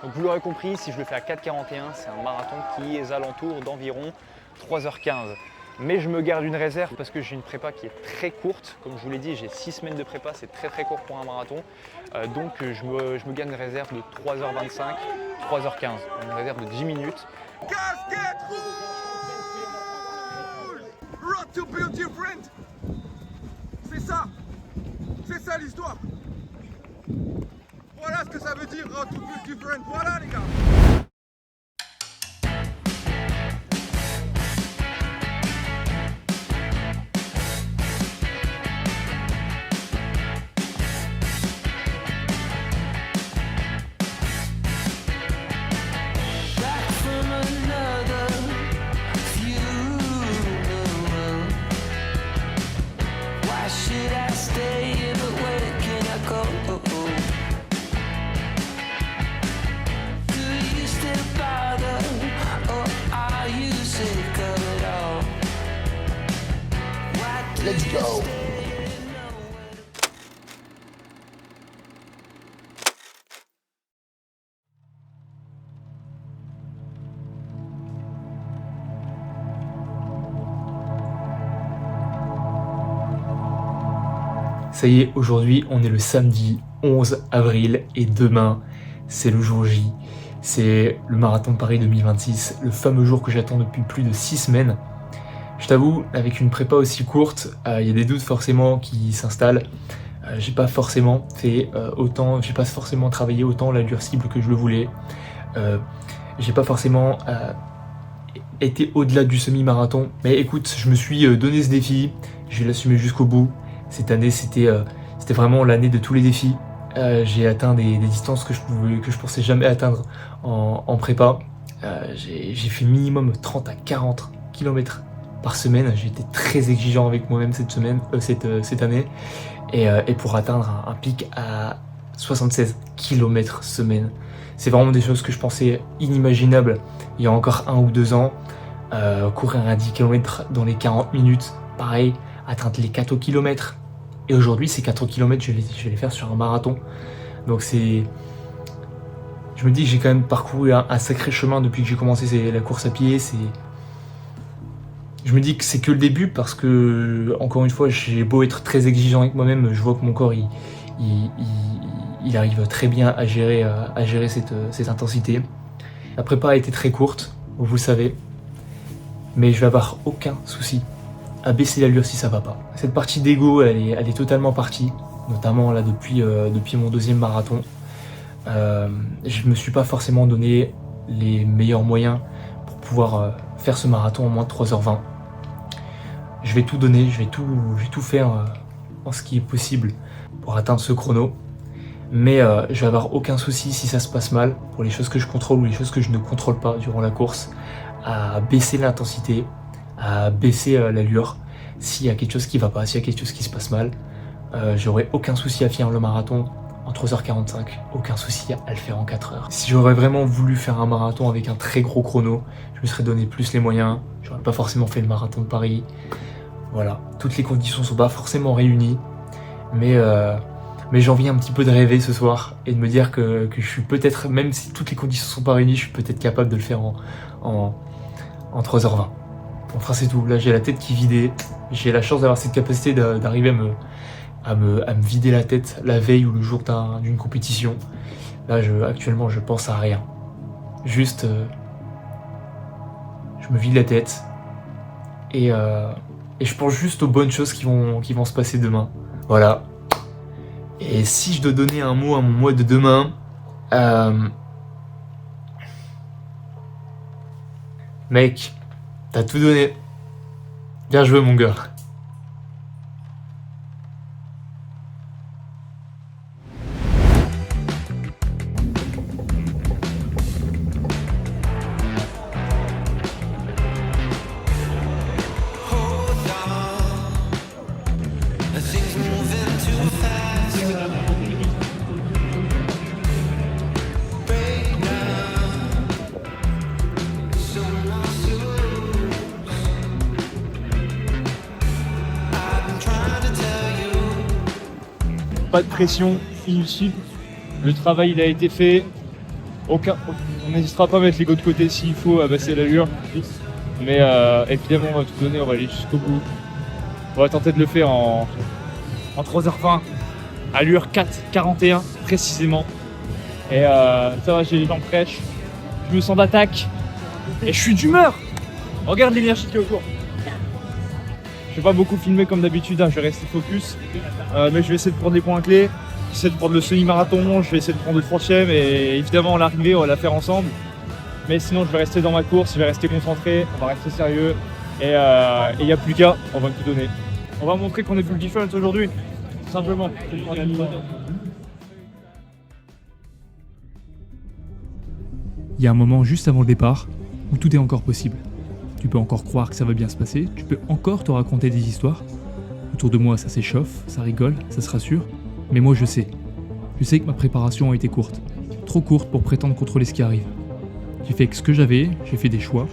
Donc vous l'aurez compris, si je le fais à 4,41, c'est un marathon qui est aux alentours d'environ 3h15. Mais je me garde une réserve parce que j'ai une prépa qui est très courte. Comme je vous l'ai dit, j'ai 6 semaines de prépa, c'est très court pour un marathon. Donc je me garde une réserve de 3h25, 3h15. Une réserve de 10 minutes. Casquette rouge! Road to be different! C'est ça l'histoire! Voilà ce que ça veut dire, Road to be different! Voilà les gars! Let's go! Ça y est, aujourd'hui, on est le samedi 11 avril et demain, c'est le jour J. C'est le marathon de Paris 2026, le fameux jour que j'attends depuis plus de 6 semaines. Je t'avoue, avec une prépa aussi courte, il y a des doutes forcément qui s'installent. J'ai pas forcément fait j'ai pas forcément travaillé autant l'allure cible que je le voulais. J'ai pas forcément été au-delà du semi-marathon. Mais écoute, je me suis donné ce défi, je vais l'assumer jusqu'au bout. Cette année, c'était vraiment l'année de tous les défis. J'ai atteint des distances que je pensais jamais atteindre en prépa. J'ai fait minimum 30 à 40 km par semaine. J'ai été très exigeant avec moi-même cette année. Et pour atteindre un pic à 76 km semaine. C'est vraiment des choses que je pensais inimaginables il y a encore 1 ou 2 ans. Courir à 10 km dans les 40 minutes, pareil, atteindre les 4 km. Et aujourd'hui, ces 4 km, je vais les faire sur un marathon. Donc je me dis que j'ai quand même parcouru un sacré chemin depuis que j'ai commencé la course à pied. Je me dis que c'est que le début parce que, encore une fois, j'ai beau être très exigeant avec moi-même, je vois que mon corps, il arrive très bien à gérer cette intensité. La prépa a été très courte, vous le savez, mais je vais avoir aucun souci à baisser l'allure si ça va pas. Cette partie d'ego, elle est totalement partie, notamment là depuis mon 2e marathon. Je me suis pas forcément donné les meilleurs moyens pour pouvoir faire ce marathon en moins de 3h20. Je vais tout donner, je vais tout faire en ce qui est possible pour atteindre ce chrono. Mais je vais avoir aucun souci si ça se passe mal, pour les choses que je contrôle ou les choses que je ne contrôle pas durant la course, à baisser l'intensité, à baisser l'allure. S'il y a quelque chose qui va pas, s'il y a quelque chose qui se passe mal, j'aurai aucun souci à finir le marathon en 3h45, aucun souci à le faire en 4h. Si j'aurais vraiment voulu faire un marathon avec un très gros chrono, je me serais donné plus les moyens, j'aurais pas forcément fait le marathon de Paris. Voilà, toutes les conditions sont pas forcément réunies, mais j'ai envie un petit peu de rêver ce soir et de me dire que je suis peut-être, même si toutes les conditions sont pas réunies, je suis peut-être capable de le faire en 3h20. Enfin c'est tout, là j'ai la tête qui est vidée, j'ai la chance d'avoir cette capacité d'arriver à me vider la tête la veille ou le jour d'une compétition. Là actuellement je pense à rien, juste je me vide la tête et je pense juste aux bonnes choses qui vont se passer demain. Voilà. Et si je dois donner un mot à mon moi de demain, mec, t'as tout donné. Bien joué mon gars. Pas de pression inutile, le travail il a été fait, On n'hésitera pas à mettre l'ego de côté s'il faut, à baisser l'allure. Mais évidemment, on va tout donner, on va aller jusqu'au bout. On va tenter de le faire en 3h20, allure 4,41 précisément. Et ça va, j'ai les jambes fraîches, je me sens d'attaque et je suis d'humeur. Regarde l'énergie qui est autour. Je vais pas beaucoup filmer comme d'habitude, hein, je vais rester focus. Mais je vais essayer de prendre des points clés. Je vais essayer de prendre le semi-marathon, je vais essayer de prendre le 30e et évidemment l'arrivée on va la faire ensemble. Mais sinon je vais rester dans ma course, je vais rester concentré, on va rester sérieux et il n'y a plus qu'à, on va tout donner. On va montrer qu'on est plus différent aujourd'hui, tout simplement. Il y a un moment juste avant le départ où tout est encore possible. Tu peux encore croire que ça va bien se passer, tu peux encore te raconter des histoires. Autour de moi ça s'échauffe, ça rigole, ça se rassure. Mais moi je sais que ma préparation a été courte. Trop courte pour prétendre contrôler ce qui arrive. J'ai fait ce que j'avais, j'ai fait des choix.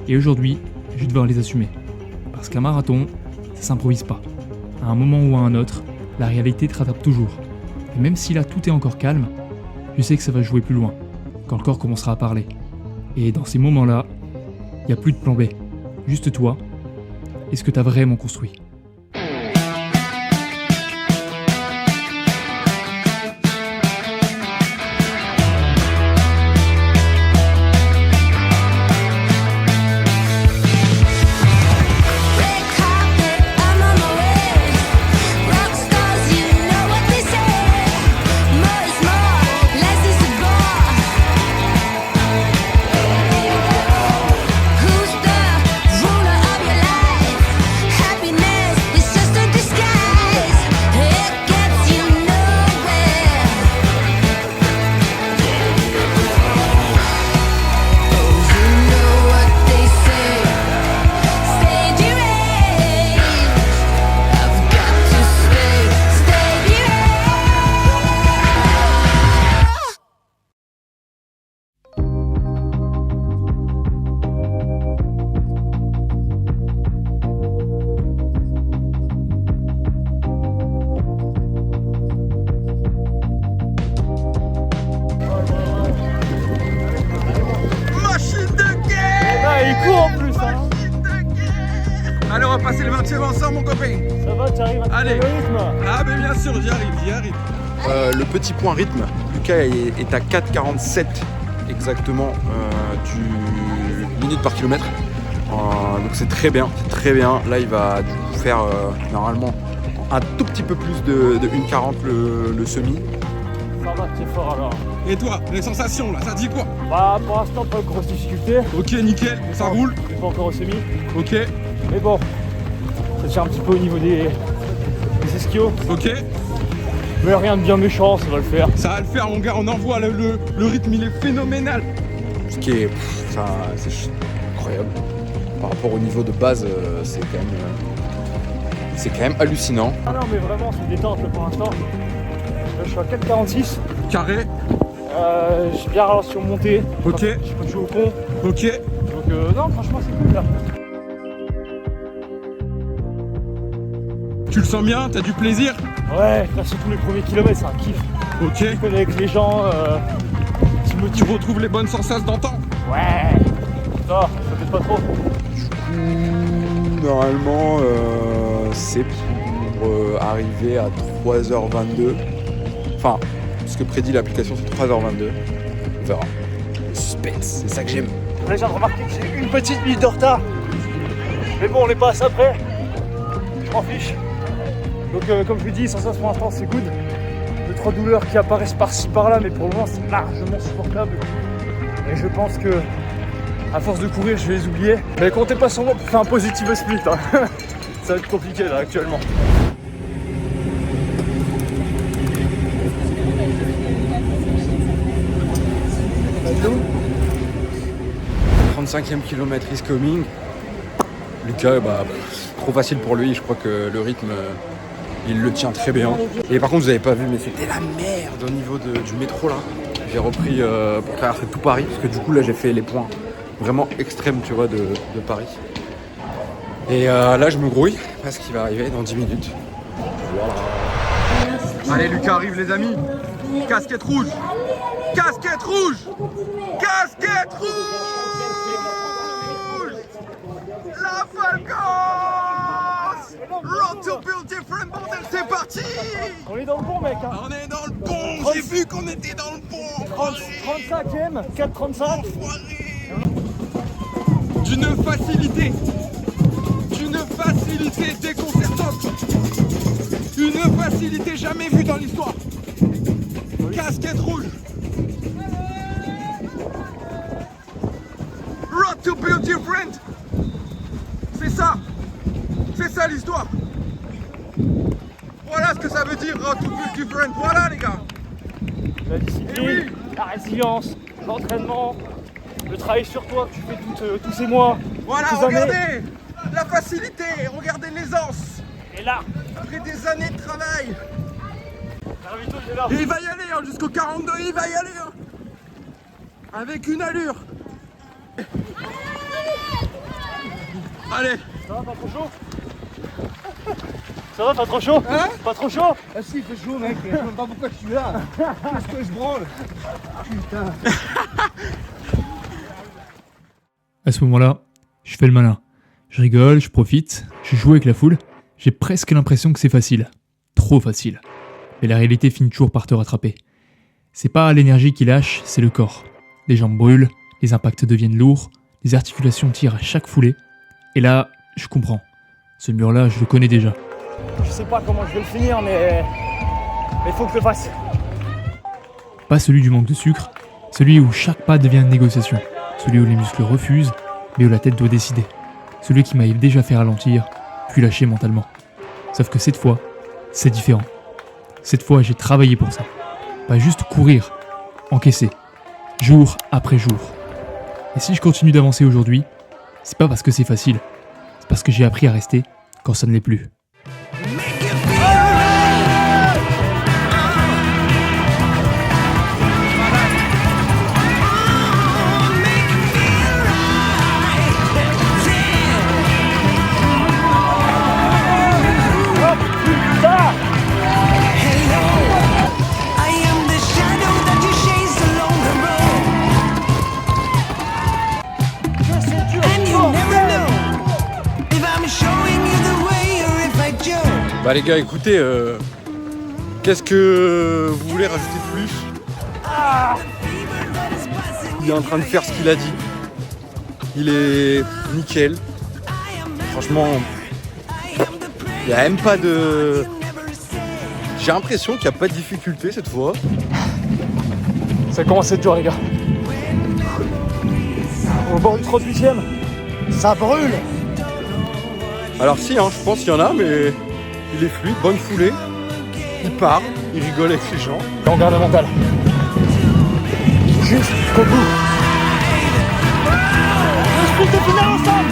Et aujourd'hui, je vais devoir les assumer. Parce qu'un marathon, ça s'improvise pas. À un moment ou à un autre, la réalité te rattrape toujours. Et même si là tout est encore calme, je sais que ça va jouer plus loin. Quand le corps commencera à parler. Et dans ces moments-là, il n'y a plus de plan B. Juste toi et ce que tu as vraiment construit. Allez, on va passer le 20e ensemble, mon copain. Ça va, tu arrives à Allez. tenir le rythme? Ah, mais bien sûr, j'y arrive. Le petit point rythme, Lucas est à 4,47 exactement du minute par kilomètre. Donc c'est très bien, Là il va du coup faire normalement un tout petit peu plus de 1,40 le semi. Ça va, t'es fort alors. Et toi, les sensations là, ça dit quoi? Bah pour l'instant pas de grosse difficulté. Ok, nickel, ça roule. C'est pas encore au semi. Ok, Mais bon, ça tient un petit peu au niveau des ischios. ok. Mais rien de bien méchant, ça va le faire. Ça va le faire, mon gars, on envoie le rythme, il est phénoménal. Ce qui est c'est incroyable. Par rapport au niveau de base, c'est quand même hallucinant. Ah non mais vraiment c'est détente là, pour l'instant. Là, je suis à 4,46. Carré, J'ai bien ralenti en montée. ok, Je peux jouer au con. ok. Donc non franchement c'est cool là. Tu le sens bien, t'as du plaisir? Ouais, là surtout les premiers kilomètres c'est un kiff. Ok. Je connais avec les gens, Tu retrouves les bonnes sensations d'antan? ouais. Ça fait pas trop. Normalement, c'est pour arriver à 3h22. Enfin, ce que prédit l'application, c'est 3h22. On verra. Le suspense, c'est ça que j'aime. Là, je viens de remarquer que j'ai une petite minute de retard. Mais bon, on est pas assez après. Je m'en fiche. Donc, comme je vous dis, sans ça, pour l'instant, c'est good. 2-3 douleurs qui apparaissent par-ci par-là, mais pour le moment, c'est largement supportable. Et je pense que, à force de courir, je vais les oublier. Mais comptez pas sur moi pour faire un positive split. Hein. Ça va être compliqué là actuellement. Le 35e kilomètre is coming. Lucas, c'est trop facile pour lui. Je crois que le rythme, il le tient très bien. Et par contre, vous avez pas vu, mais c'était la merde au niveau du métro là. J'ai repris pour traverser tout Paris, parce que du coup là j'ai fait les points vraiment extrêmes, tu vois, de Paris. Et là je me grouille parce qu'il va arriver dans 10 minutes. Voilà. Allez, Lucas arrive, les amis. Casquette rouge. Casquette rouge. rouge. Casquette rouge. La Falcons. Road to Build Different, bordel, c'est parti. On est dans le bon, mec. Hein. On est dans le bon. J'ai vu qu'on était dans le bon. 35ème, 4,35. D'une facilité déconcertante, une facilité jamais vue dans l'histoire. Casquette rouge. Road to Build Different. C'est ça l'histoire. Voilà ce que ça veut dire Road to Build Different. Voilà les gars. La discipline, la résilience, l'entraînement, le travail sur toi que tu fais tous ces mois. Voilà, ces regardez années. la facilité, regardez l'aisance. Et là, Après des années de travail. Ravito, il est là. Et il va y aller hein, jusqu'au 42, il va y aller hein. Avec une allure. Allez. Ça va, pas trop chaud? Ça va, pas trop chaud? Hein? Pas trop chaud? Ah si, il fait chaud mec, je sais même pas pourquoi je suis là. Qu'est-ce que je branle? Putain. À ce moment-là, je fais le malin. Je rigole, je profite, je joue avec la foule. J'ai presque l'impression que c'est facile. Trop facile. Mais la réalité finit toujours par te rattraper. C'est pas l'énergie qui lâche, c'est le corps. Les jambes brûlent, les impacts deviennent lourds, les articulations tirent à chaque foulée. Et là, je comprends. Ce mur-là, je le connais déjà. Je sais pas comment je vais le finir, mais il faut que je le fasse. Pas celui du manque de sucre, celui où chaque pas devient une négociation. Celui où les muscles refusent, mais où la tête doit décider. Celui qui m'a déjà fait ralentir, puis lâcher mentalement. Sauf que cette fois, c'est différent. Cette fois, j'ai travaillé pour ça. Pas juste courir, encaisser, jour après jour. Et si je continue d'avancer aujourd'hui, c'est pas parce que c'est facile, c'est parce que j'ai appris à rester quand ça ne l'est plus. Bah les gars, écoutez, qu'est-ce que vous voulez rajouter de plus? Il est en train de faire ce qu'il a dit. Il est nickel. Franchement, il n'y a même pas de... J'ai l'impression qu'il n'y a pas de difficulté cette fois. Ça commence à être dur, les gars. Au bord du 38ème, ça brûle. Alors si, hein, je pense qu'il y en a, mais il est fluide, bonne foulée. Il part, il rigole avec les gens. On garde le mental. Juste jusqu'au bout. Le sprint est final ensemble.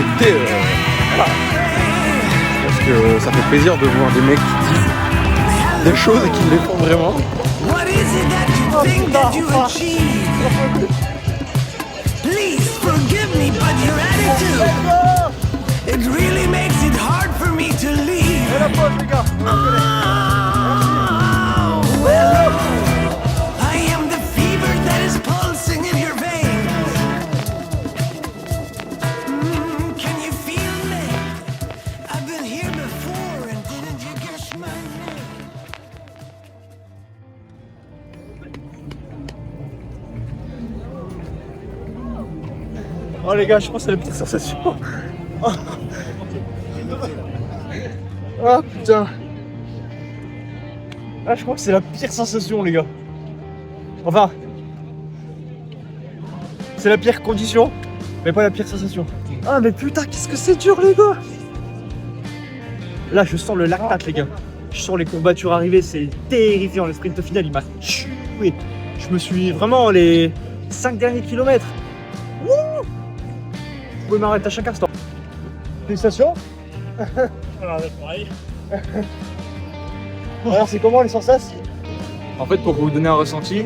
Écoutez, voilà. Je pense que ça fait plaisir de voir des mecs qui disent des choses et qui les font vraiment. What is it that you think that you achieve? Please forgive me, but your attitude, it really makes it hard for me to leave. Oh, well, I am the fever that is pulsing in your veins. Can you feel me? I've been here before, and didn't you guess my name? Oh les gars, je pense que c'est la pire sensation. Ah putain. Ah, je crois que c'est la pire sensation, les gars. Enfin, c'est la pire condition, mais pas la pire sensation. Ah mais putain, qu'est-ce que c'est dur, les gars. Là, je sens le lactate, les gars. Je sens les courbatures arriver, c'est terrifiant. Le sprint final, il m'a tué. Je me suis vraiment les 5 derniers kilomètres. Wouh! Vous pouvez m'arrêter à chaque instant. Félicitations. Pareil. Alors, c'est comment les sensations? En fait, pour vous donner un ressenti,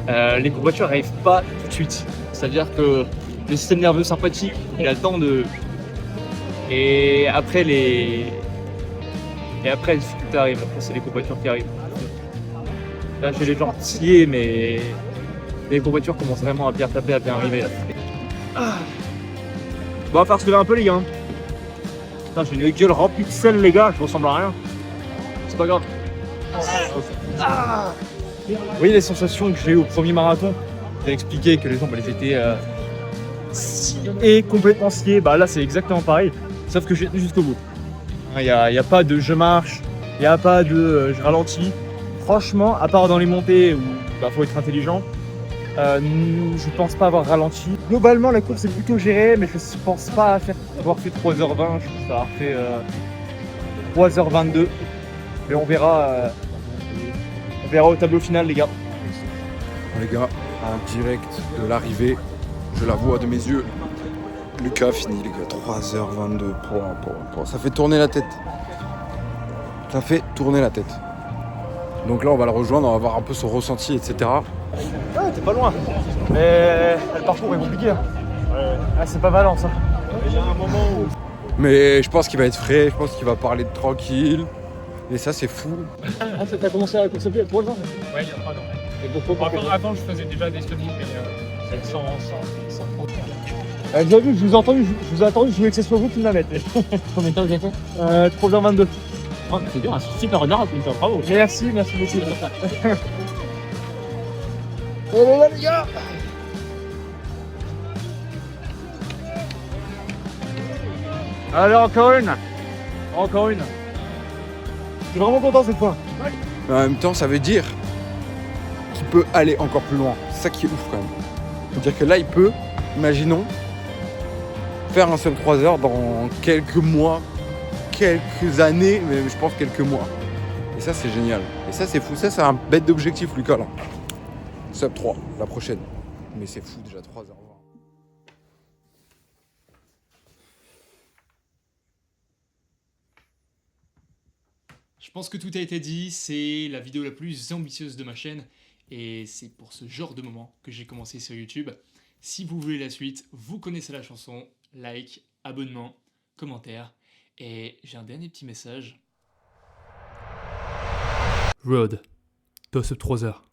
les courbatures n'arrivent pas tout de suite. C'est-à-dire que le système nerveux sympathique, il a le temps de... Et après Et après, la difficulté arrive. Après, c'est les courbatures qui arrivent. Là, j'ai les jambes sciées, mais les courbatures commencent vraiment à bien taper, à bien arriver. Là. Ah. Bon, on va faire se lever un peu, les gars. Putain, j'ai une gueule remplie de sel, les gars. Je ressemble à rien. C'est pas grave. Ah. Vous voyez les sensations que j'ai eues au premier marathon? J'ai expliqué que les jambes, elles étaient sciées, complètement sciées. Bah là, c'est exactement pareil. Sauf que j'ai tenu jusqu'au bout. Il n'y a pas de je marche, il n'y a pas de je ralentis. Franchement, à part dans les montées où il faut être intelligent, je pense pas avoir ralenti. Globalement, la course est plutôt gérée, mais je pense pas avoir fait 3h20. Je pense avoir fait 3h22. Mais on verra au tableau final, les gars. Les gars, en direct de l'arrivée, je la vois de mes yeux. Lucas fini, les gars, 3h22. Ça fait tourner la tête. Ça fait tourner la tête. Donc là, on va le rejoindre, on va voir un peu son ressenti, etc. Ah, t'es pas loin. Mais le parcours est compliqué. Hein. Ah, c'est pas Valence. Hein. Il y a un moment où... Mais je pense qu'il va être frais, je pense qu'il va parler de tranquille. Et ça, c'est fou. Ah, t'as commencé à la course à pied pour le vent? Ouais, il y a 3 ans. Et pourquoi Avant, je faisais déjà des semis, mais sans trop. Déjà vu, je vous ai attendu, je voulais que ce soit vous qui me la mettez. Combien de temps vous avez fait 3h22. Oh, c'est dur, un super honneur, bravo. Merci beaucoup. Oh là là, les gars! Allez, encore une. Je suis vraiment content cette fois. Mais en même temps, ça veut dire qu'il peut aller encore plus loin. C'est ça qui est ouf quand même. C'est-à-dire que là, il peut, imaginons, faire un seul 3 heures dans quelques mois, quelques années, mais je pense quelques mois. Et ça, c'est génial. Et ça, c'est fou. Ça, c'est un bête d'objectif, Lucas, là. Sub 3, la prochaine. Mais c'est fou, déjà 3h20. Je pense que tout a été dit, c'est la vidéo la plus ambitieuse de ma chaîne et c'est pour ce genre de moment que j'ai commencé sur YouTube. Si vous voulez la suite, vous connaissez la chanson, like, abonnement, commentaire et j'ai un dernier petit message. Road, top 3 heures.